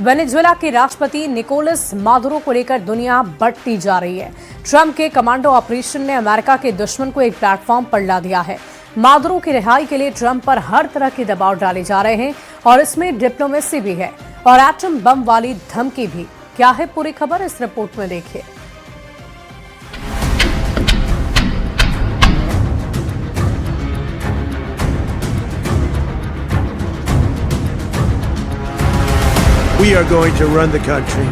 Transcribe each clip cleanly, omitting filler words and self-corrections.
Venezuela के राष्ट्रपति Nicolas Maduro को लेकर दुनिया बंटती जा रही है। ट्रंप के कमांडो ऑपरेशन ने अमेरिका के दुश्मन को एक प्लेटफॉर्म पर ला दिया है। मादुरो की रिहाई के लिए ट्रंप पर हर तरह के दबाव डाले जा रहे हैं और इसमें डिप्लोमेसी भी है और एटम बम वाली धमकी भी। क्या है पूरी खबर, इस रिपोर्ट में देखिए। We are going to run the country.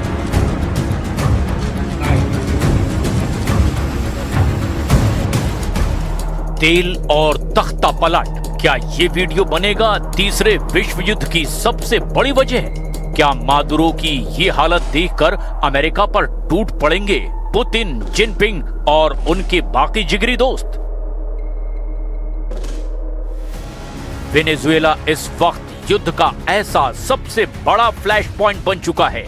तेल और तख्ता पलट, क्या ये वीडियो बनेगा तीसरे विश्व युद्ध की सबसे बड़ी वजह? क्या मादुरो की ये हालत देखकर अमेरिका पर टूट पड़ेंगे पुतिन, जिनपिंग और उनके बाकी जिगरी दोस्त? वेनेजुएला इस वक्त युद्ध का ऐसा सबसे बड़ा फ्लैश पॉइंट बन चुका है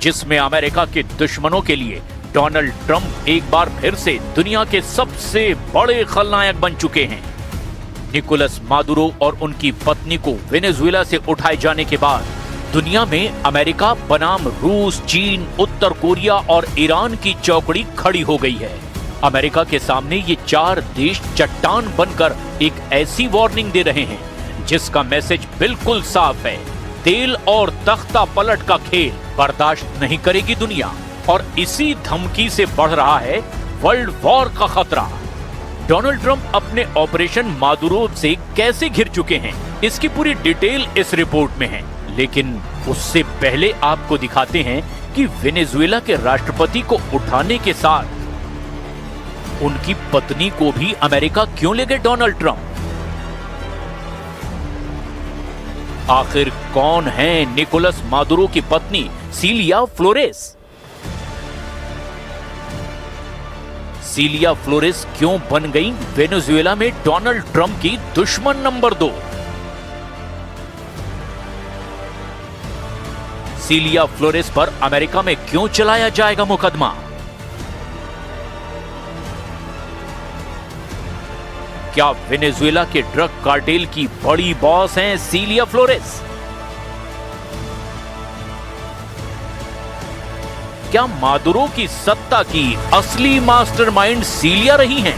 जिसमें अमेरिका के दुश्मनों के लिए डोनाल्ड ट्रंप एक बार फिर से दुनिया के सबसे बड़े खलनायक बन चुके हैं। निकोलस मादुरो और उनकी पत्नी को वेनेजुएला से उठाए जाने के बाद दुनिया में अमेरिका बनाम रूस, चीन, उत्तर कोरिया और ईरान की चौकड़ी खड़ी हो गई है। अमेरिका के सामने ये चार देश चट्टान बनकर एक ऐसी वार्निंग दे रहे हैं जिसका मैसेज बिल्कुल साफ है। तेल और तख्ता पलट का खेल बर्दाश्त नहीं करेगी दुनिया और इसी धमकी से बढ़ रहा है वर्ल्ड वॉर का खतरा। डोनाल्ड ट्रंप अपने ऑपरेशन मादुरो से कैसे घिर चुके हैं, इसकी पूरी डिटेल इस रिपोर्ट में है। लेकिन उससे पहले आपको दिखाते हैं कि वेनेजुएला के राष्ट्रपति को उठाने के साथ उनकी पत्नी को भी अमेरिका क्यों ले गए डोनाल्ड ट्रंप? आखिर कौन है निकोलस मादुरो की पत्नी सीलिया फ्लोरेस? सीलिया फ्लोरेस क्यों बन गई वेनेजुएला में डोनाल्ड ट्रंप की दुश्मन नंबर 2? सीलिया फ्लोरेस पर अमेरिका में क्यों चलाया जाएगा मुकदमा? क्या वेनेजुएला के ड्रग कार्टेल की बड़ी बॉस हैं सीलिया फ्लोरेस? क्या मादुरो की सत्ता की असली मास्टरमाइंड सीलिया रही हैं?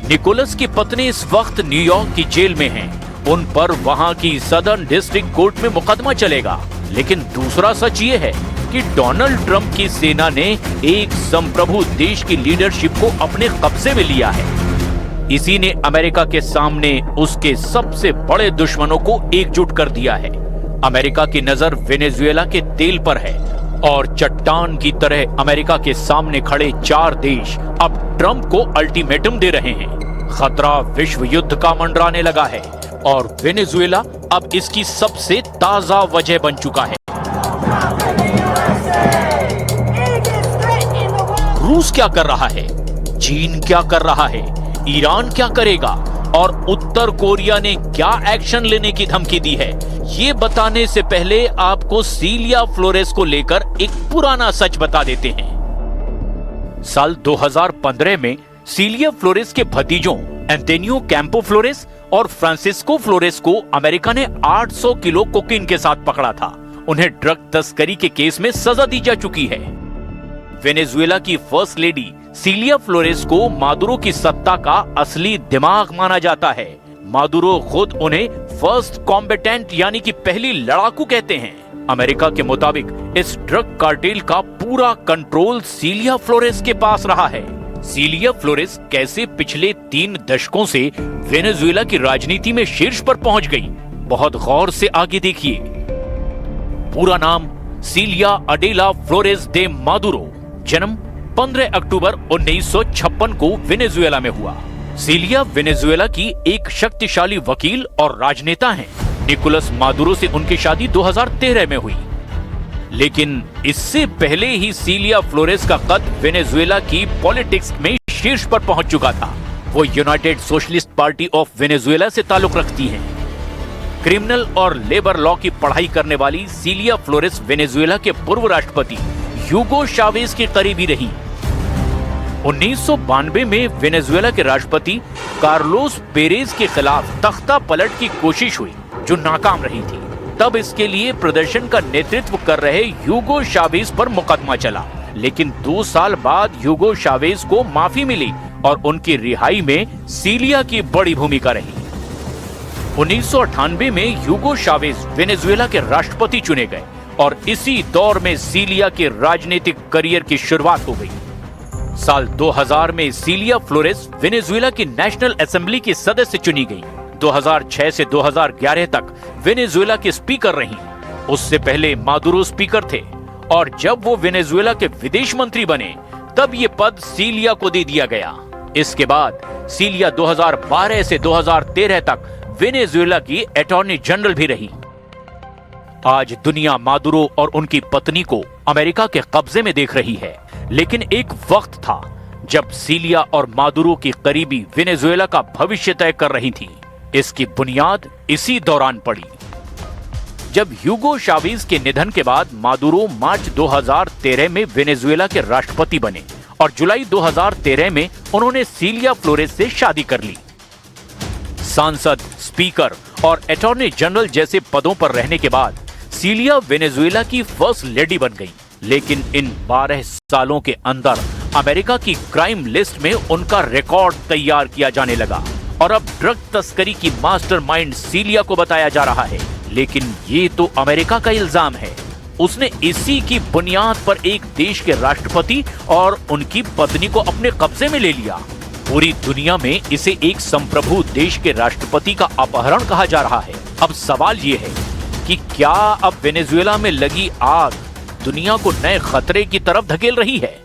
निकोलस की पत्नी इस वक्त न्यूयॉर्क की जेल में हैं। उन पर वहां की सदर्न डिस्ट्रिक्ट कोर्ट में मुकदमा चलेगा। लेकिन दूसरा सच ये है कि डोनाल्ड ट्रंप की सेना ने एक संप्रभु देश की लीडरशिप को अपने कब्जे में लिया है। इसी ने अमेरिका के सामने उसके सबसे बड़े दुश्मनों को एकजुट कर दिया है। अमेरिका की नजर वेनेजुएला के तेल पर है और चट्टान की तरह अमेरिका के सामने खड़े चार देश अब ट्रंप को अल्टीमेटम दे रहे हैं। खतरा विश्व युद्ध का मंडराने लगा है और वेनेजुएला अब इसकी सबसे ताजा वजह बन चुका है। रूस क्या कर रहा है, चीन क्या कर रहा है, ईरान क्या करेगा और उत्तर कोरिया ने क्या एक्शन लेने की धमकी दी है, ये बताने से पहले आपको सीलिया फ्लोरेस को लेकर एक पुराना सच बता देते हैं। साल 2015 में सीलिया फ्लोरेस के भतीजों एंटोनियो कैंपो फ्लोरेस और फ्रांसिस्को फ्लोरेस को अमेरिका ने 800 किलो कोकीन के साथ पकड़ा था। उन्हें ड्रग तस्करी के केस में सजा दी जा चुकी है। वेनेजुएला की फर्स्ट लेडी सीलिया फ्लोरेस को मादुरो की सत्ता का असली दिमाग माना जाता है। मादुरो खुद उन्हें फर्स्ट कॉम्बेटेंट यानी कि पहली लड़ाकू कहते हैं। अमेरिका के मुताबिक इस ड्रग कार्टेल का पूरा कंट्रोल सीलिया फ्लोरेस के पास रहा है। सीलिया फ्लोरेस कैसे पिछले 3 दशकों से वेनेजुएला की राजनीति में शीर्ष पर पहुंच गई, बहुत गौर से आगे देखिए। पूरा नाम सीलिया अडेला फ्लोरेस दे मादुरो। जन्म 15 अक्टूबर 1956 को वेनेजुएला में हुआ। सीलिया वेनेजुएला की एक शक्तिशाली वकील और राजनेता हैं। निकोलस मादुरो से उनकी शादी 2013 में हुई। लेकिन इससे पहले ही सीलिया फ्लोरेस का कद वेनेजुएला की पॉलिटिक्स में शीर्ष पर पहुंच चुका था। वो United socialist party of Venezuela से ताल्लुक रखती हैं। क्रिमिनल और लेबर लॉ की पढ़ाई करने वाली सीलिया फ्लोरेस वेनेजुएला के पूर्व राष्ट्रपति ह्यूगो चावेज की करीबी रही। 1992 में वेनेजुएला के राष्ट्रपति कार्लोस पेरेज के खिलाफ तख्ता पलट की कोशिश हुई जो नाकाम रही थी। तब इसके लिए प्रदर्शन का नेतृत्व कर रहे ह्यूगो चावेज पर मुकदमा चला, लेकिन 2 साल बाद ह्यूगो चावेज को माफी मिली और उनकी रिहाई में सीलिया की बड़ी भूमिका रही। 1998 में ह्यूगो चावेज वेनेजुएला के राष्ट्रपति चुने गए और इसी दौर में सीलिया के राजनीतिक करियर की शुरुआत हो गई। साल 2000 में सीलिया फ्लोरेस वेनेजुएला की नेशनल असेंबली की सदस्य चुनी गई। 2006 से 2011 तक वेनेजुएला के स्पीकर रहीं। उससे पहले मादुरो स्पीकर थे और जब वो वेनेजुएला के विदेश मंत्री बने तब ये पद सीलिया को दे दिया गया। इसके बाद सीलिया 2012 से 2013 तक वेनेजुएला की अटॉर्नी जनरल भी रही। आज दुनिया मादुरो और उनकी पत्नी को अमेरिका के कब्जे में देख रही है, लेकिन एक वक्त था जब सीलिया और मादुरो की करीबी वेनेजुएला का भविष्य तय कर रही थी। इसकी बुनियाद इसी दौरान पड़ी जब ह्यूगो चावेज के निधन के बाद मादुरो मार्च 2013 में वेनेजुएला के राष्ट्रपति बने और जुलाई 2013 में उन्होंने सीलिया फ्लोरेस से शादी कर ली। सांसद, स्पीकर और अटॉर्नी जनरल जैसे पदों पर रहने के बाद सीलिया वेनेजुएला की फर्स्ट लेडी बन गई, लेकिन इन 12 सालों के अंदर अमेरिका की क्राइम लिस्ट में उनका रिकॉर्ड तैयार किया जाने लगा और अब ड्रग तस्करी की मास्टरमाइंड सीलिया को बताया जा रहा है। लेकिन ये तो अमेरिका का इल्जाम है। उसने इसी की बुनियाद पर एक देश के राष्ट्रपति और उनकी पत्नी को अपने कब्जे में ले लिया। पूरी दुनिया में इसे एक संप्रभु देश के राष्ट्रपति का अपहरण कहा जा रहा है। अब सवाल ये है कि क्या अब वेनेजुएला में लगी आग दुनिया को नए खतरे की तरफ धकेल रही है?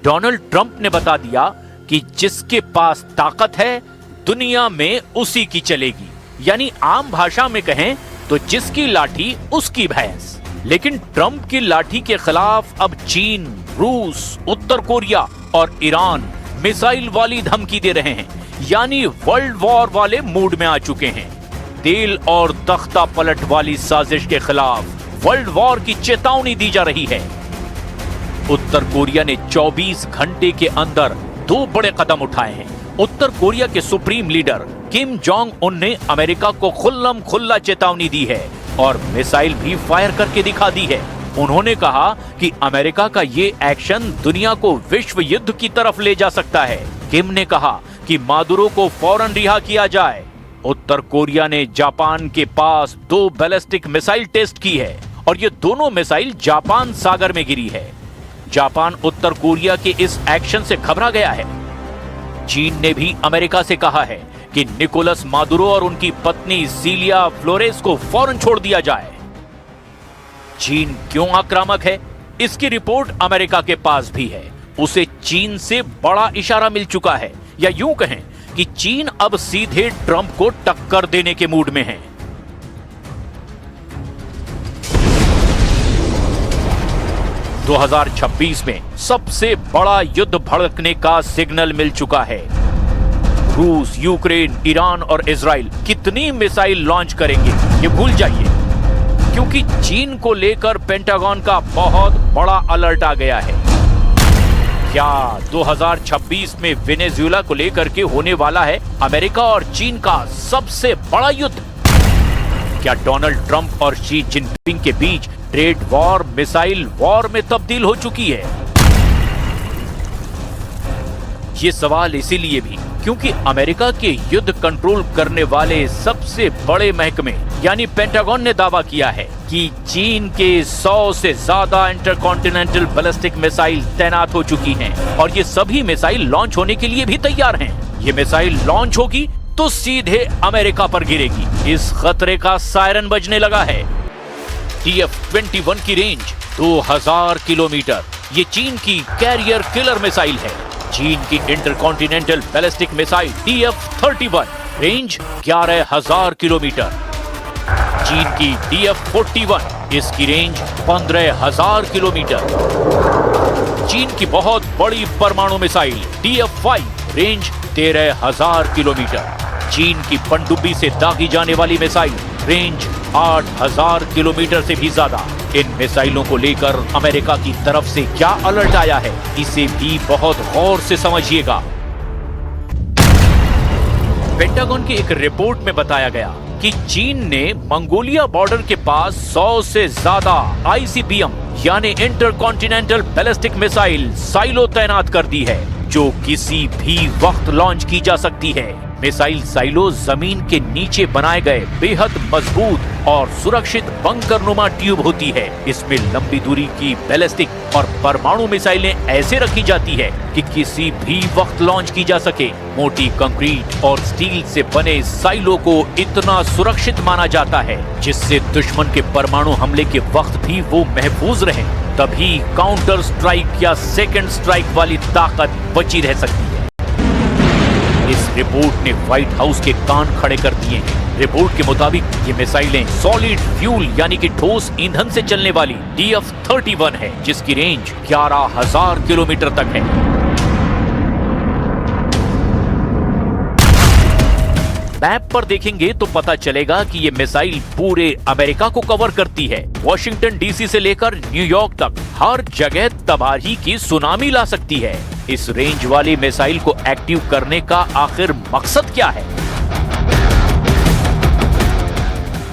डोनाल्ड ट्रंप ने बता दिया कि जिसके पास ताकत है दुनिया में उसी की चलेगी, यानी आम भाषा में कहें तो जिसकी लाठी उसकी भैंस। लेकिन ट्रंप की लाठी के खिलाफ अब चीन, रूस, उत्तर कोरिया और ईरान मिसाइल वाली धमकी दे रहे हैं, यानी वर्ल्ड वॉर वाले मूड में आ चुके हैं। तेल और तख्ता पलट वाली साजिश के खिलाफ वर्ल्ड वॉर की चेतावनी दी जा रही है। उत्तर कोरिया ने 24 घंटे के अंदर 2 बड़े कदम उठाए हैं। उत्तर कोरिया के supreme leader Kim Jong Un ने अमेरिका को खुल्लम खुल्ला चेतावनी दी है और मिसाइल भी फायर करके दिखा दी है। उन्होंने कहा कि अमेरिका का ये एक्शन दुनिया को विश्व युद्ध की तरफ ले जा सकता है। किम ने कहा कि मादुरो को फौरन रिहा किया जाए। उत्तर कोरिया ने जापान के पास 2 बैलिस्टिक मिसाइल टेस्ट की है और ये दोनों मिसाइल जापान सागर में गिरी है। जापान उत्तर कोरिया के इस एक्शन से घबरा गया है। चीन ने भी अमेरिका से कहा है कि निकोलस मादुरो और उनकी पत्नी सीलिया फ्लोरेस को फौरन छोड़ दिया जाए। चीन क्यों आक्रामक है, इसकी रिपोर्ट अमेरिका के पास भी है। उसे चीन से बड़ा इशारा मिल चुका है, या यूं कहें कि चीन अब सीधे ट्रंप को टक्कर देने के मूड में है। दो 2026 में सबसे बड़ा युद्ध भड़कने का सिग्नल मिल चुका है। रूस, यूक्रेन, ईरान और इजराइल कितनी मिसाइल लॉन्च करेंगे ये भूल जाइए, क्योंकि चीन को लेकर पेंटागन का बहुत बड़ा अलर्ट आ गया है। क्या 2026 में वेनेजुएला को लेकर के होने वाला है अमेरिका और चीन का सबसे बड़ा युद्ध? क्या डोनाल्ड ट्रंप और शी जिनपिंग के बीच ट्रेड वॉर मिसाइल वॉर में तब्दील हो चुकी है? ये सवाल इसीलिए भी क्योंकि अमेरिका के युद्ध कंट्रोल करने वाले सबसे बड़े महकमे यानी पेंटागन ने दावा किया है कि चीन के 100 से ज्यादा इंटरकॉन्टिनेंटल बैलिस्टिक मिसाइल तैनात हो चुकी हैं और ये सभी मिसाइल लॉन्च होने के लिए भी तैयार हैं। ये मिसाइल लॉन्च होगी तो सीधे अमेरिका पर गिरेगी। इस खतरे का सायरन बजने लगा है। TF-21 की रेंज 2000 किलोमीटर। ये चीन की कैरियर किलर मिसाइल है। चीन की intercontinental ballistic missile TF-31 range 11000 kilometre. चीन की TF-41 इसकी रेंज 15000 किलोमीटर। चीन की बहुत बड़ी परमाणु मिसाइल TF-5 रेंज 13000 किलोमीटर। चीन की पनडुब्बी से दागी जाने वाली मिसाइल रेंज 8000 किलोमीटर से भी ज्यादा। इन मिसाइलों को लेकर अमेरिका की तरफ से क्या अलर्ट आया है, इसे भी बहुत गौर से समझिएगा। पेंटागन की एक रिपोर्ट में बताया गया कि चीन ने मंगोलिया बॉर्डर के पास 100 से ज्यादा ICBM यानी इंटरकॉन्टिनेंटल बैलिस्टिक मिसाइल साइलो तैनात कर दी है, जो किसी भी वक्त लॉन्च की जा सकती है। मिसाइल साइलो जमीन के नीचे बनाए गए बेहद मजबूत और सुरक्षित बंकरनुमा ट्यूब होती है। इसमें लंबी दूरी की बैलिस्टिक और परमाणु मिसाइलें ऐसे रखी जाती है कि किसी भी वक्त लॉन्च की जा सके। मोटी कंक्रीट और स्टील से बने साइलो को इतना सुरक्षित माना जाता है जिससे दुश्मन के परमाणु हमले के वक्त भी वो महफूज रहें। तभी काउंटर स्ट्राइक या सेकंड स्ट्राइक वाली ताकत बची रह सकती है। इस रिपोर्ट ने व्हाइट हाउस के कान खड़े कर दिए हैं। रिपोर्ट के मुताबिक ये मिसाइलें सॉलिड फ्यूल यानी कि ठोस ईंधन से चलने वाली DF-31 है, जिसकी रेंज 11,000 किलोमीटर तक है। मैप पर देखेंगे तो पता चलेगा कि ये मिसाइल पूरे अमेरिका को कवर करती है। वॉशिंगटन DC से लेकर न्यूयॉर्क तक हर जगह तबाही की सुनामी ला सकती है। इस रेंज वाली मिसाइल को एक्टिव करने का आखिर मकसद क्या है?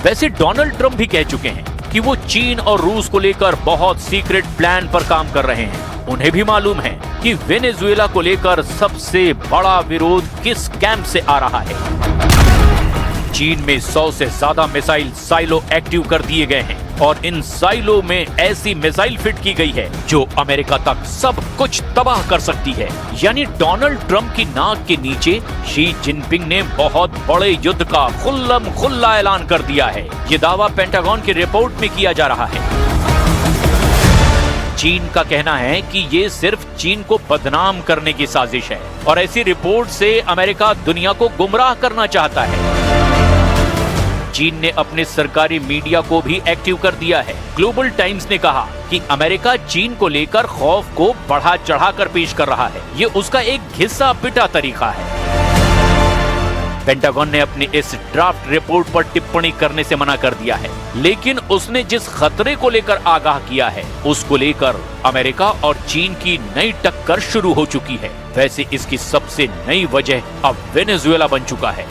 वैसे डोनाल्ड ट्रंप भी कह चुके हैं कि वो चीन और रूस को लेकर बहुत सीक्रेट प्लान पर काम कर रहे हैं। उन्हें भी मालूम है कि वेनेजुएला को लेकर सबसे बड़ा विरोध किस कैंप से आ रहा है। चीन में 100 से ज्यादा मिसाइल साइलो एक्टिव कर दिए गए हैं और इन साइलो में ऐसी मिसाइल फिट की गई है जो अमेरिका तक सब कुछ तबाह कर सकती है। यानी डोनाल्ड ट्रंप की नाक के नीचे शी जिनपिंग ने बहुत बड़े युद्ध का खुल्लम खुल्ला ऐलान कर दिया है। ये दावा पेंटागन की रिपोर्ट में किया जा रहा है। चीन का कहना है कि ये सिर्फ चीन को बदनाम करने की साजिश है और ऐसी रिपोर्ट से अमेरिका दुनिया को गुमराह करना चाहता है। चीन ने अपने सरकारी मीडिया को भी एक्टिव कर दिया है। ग्लोबल टाइम्स ने कहा कि अमेरिका चीन को लेकर खौफ को बढ़ा चढ़ाकर पेश कर रहा है। ये उसका एक घिसा पिटा तरीका है। पेंटागन ने अपनी इस ड्राफ्ट रिपोर्ट पर टिप्पणी करने से मना कर दिया है, लेकिन उसने जिस खतरे को लेकर आगाह किया है उसको लेकर अमेरिका और चीन की नई टक्कर शुरू हो चुकी है। वैसे इसकी सबसे नई वजह अब वेनेजुएला बन चुका है,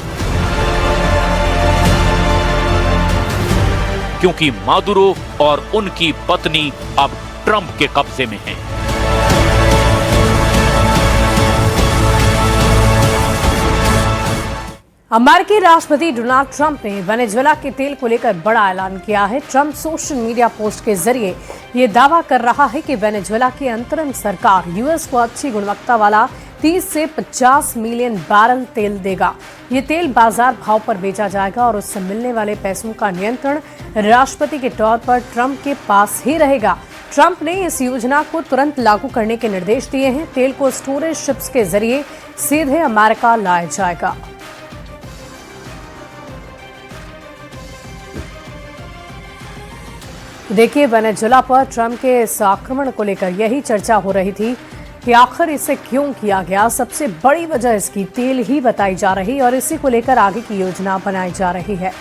क्योंकि मादुरो और उनकी पत्नी अब ट्रंप के कब्जे में हैं। अमेरिकी राष्ट्रपति डोनाल्ड ट्रंप ने वेनेजुएला के तेल को लेकर बड़ा ऐलान किया है। ट्रंप सोशल मीडिया पोस्ट के जरिए ये दावा कर रहा है कि वेनेजुएला की अंतरिम सरकार यूएस को अच्छी गुणवत्ता वाला 30 से 50 मिलियन बैरल तेल देगा। ये तेल बाजार भाव पर बेचा जाएगा और उससे मिलने वाले पैसों का नियंत्रण राष्ट्रपति के तौर पर ट्रंप के पास ही रहेगा। ट्रंप ने इस योजना को तुरंत लागू करने के निर्देश दिए हैं। तेल को स्टोरेज शिप्स के जरिए सीधे अमेरिका लाया जाएगा। देखिए, वेनेजुएला पर ट्रंप के इस आक्रमण को लेकर यही चर्चा हो रही थी कि आखिर इसे क्यों किया गया। सबसे बड़ी वजह इसकी तेल ही बताई जा रही और इसी को लेकर आगे की योजना बनाई जा रही है।